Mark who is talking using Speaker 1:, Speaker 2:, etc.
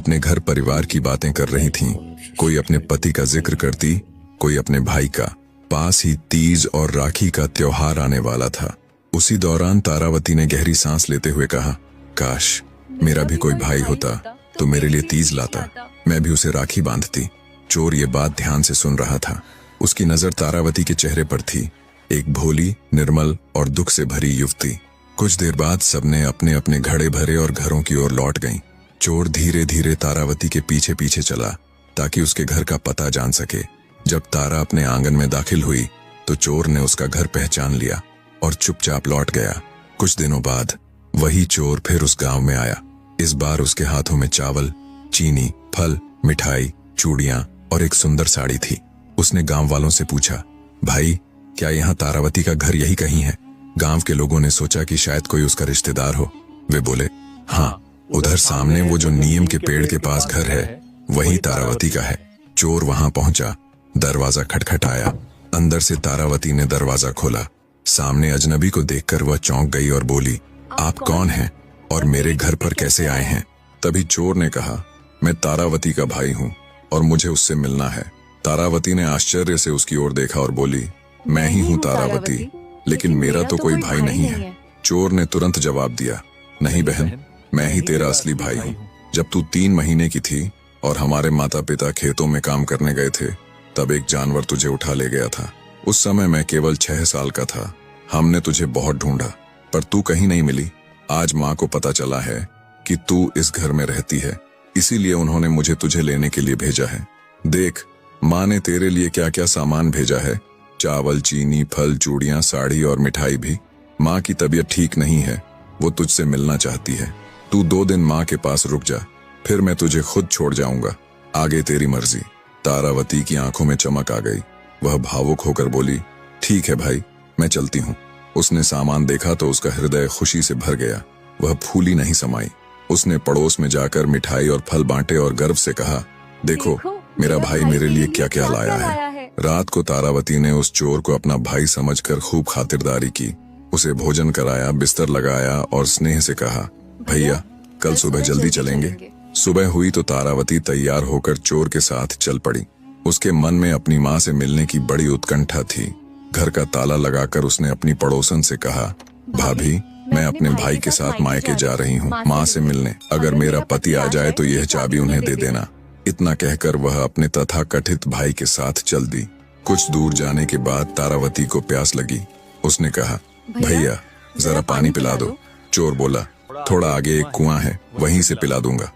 Speaker 1: अपने घर परिवार की बातें कर रही थीं। कोई अपने पति का जिक्र करती, कोई अपने भाई का। पास ही तीज और राखी का त्योहार आने वाला था। उसी दौरान तारावती ने गहरी सांस लेते हुए कहा, काश मेरा भी कोई भाई होता तो मेरे लिए तीज लाता, मैं भी उसे राखी बांधती। चोर ये बात ध्यान से सुन रहा था। उसकी नजर तारावती के चेहरे पर थी, एक भोली, निर्मल और दुख से भरी युवती। कुछ देर बाद सबने अपने अपने घड़े भरे और घरों की ओर लौट गईं। चोर धीरे धीरे तारावती के पीछे पीछे चला ताकि उसके घर का पता जान सके। जब तारा अपने आंगन में दाखिल हुई तो चोर ने उसका घर पहचान लिया और चुपचाप लौट गया। कुछ दिनों बाद वही चोर फिर उस गांव में आया। इस बार उसके हाथों में चावल, चीनी, फल, मिठाई, चूड़ियां और एक सुंदर साड़ी थी। उसने गांव वालों से पूछा, भाई क्या यहाँ तारावती का घर यही कहीं है? गांव के लोगों ने सोचा कि शायद कोई उसका रिश्तेदार हो। वे बोले, हाँ, उधर सामने वो जो नीम के पेड़ के पास घर है वही तारावती का है। चोर वहां पहुंचा, दरवाजा खटखटाया। अंदर से तारावती ने दरवाजा खोला। सामने अजनबी को देखकर वह चौंक गई और बोली, आप कौन हैं और मेरे घर पर कैसे आए हैं? तभी चोर ने कहा, मैं तारावती का भाई हूँ और मुझे उससे मिलना है। तारावती ने आश्चर्य से उसकी ओर देखा और बोली, मैं ही हूँ तारावती, लेकिन मेरा तो कोई भाई नहीं है। चोर ने तुरंत जवाब दिया, नहीं बहन, मैं ही तेरा असली भाई हूँ। जब तू 3 महीने की थी और हमारे माता पिता खेतों में काम करने गए थे, तब एक जानवर तुझे उठा ले गया था। उस समय मैं केवल 6 साल का था। हमने तुझे बहुत ढूंढा पर तू कहीं नहीं मिली। आज माँ को पता चला है कि तू इस घर में रहती है, इसीलिए उन्होंने मुझे तुझे लेने के लिए भेजा है। देख, माँ ने तेरे लिए क्या क्या सामान भेजा है, चावल, चीनी, फल, चूड़ियां, साड़ी और मिठाई भी। माँ की तबीयत ठीक नहीं है, वो तुझसे मिलना चाहती है। तू 2 दिन माँ के पास रुक जा, फिर मैं तुझे खुद छोड़ जाऊंगा। आगे तेरी मर्जी। तारावती की आंखों में चमक आ गई। वह भावुक होकर बोली, ठीक है भाई, मैं चलती हूँ। उसने सामान देखा तो उसका हृदय खुशी से भर गया। वह फूली नहीं समाई। उसने पड़ोस में जाकर मिठाई और फल बांटे और गर्व से कहा, देखो मेरा भाई मेरे लिए क्या क्या लाया है। रात को तारावती ने उस चोर को अपना भाई समझकर खूब खातिरदारी की। उसे भोजन कराया, बिस्तर लगाया और स्नेह से कहा, भैया कल सुबह जल्दी चलेंगे। सुबह हुई तो तारावती तैयार होकर चोर के साथ चल पड़ी। उसके मन में अपनी माँ से मिलने की बड़ी उत्कंठा थी। घर का ताला लगाकर उसने अपनी पड़ोसन से कहा, भाभी मैं अपने भाई के साथ मायके जा रही हूँ माँ से मिलने। अगर मेरा पति आ जाए तो यह चाबी उन्हें दे देना। इतना कहकर वह अपने तथाकथित भाई के साथ चल दी। कुछ दूर जाने के बाद तारावती को प्यास लगी। उसने कहा, भैया जरा पानी पिला दो। चोर बोला, थोड़ा आगे एक कुआं है, वहीं से पिला दूंगा।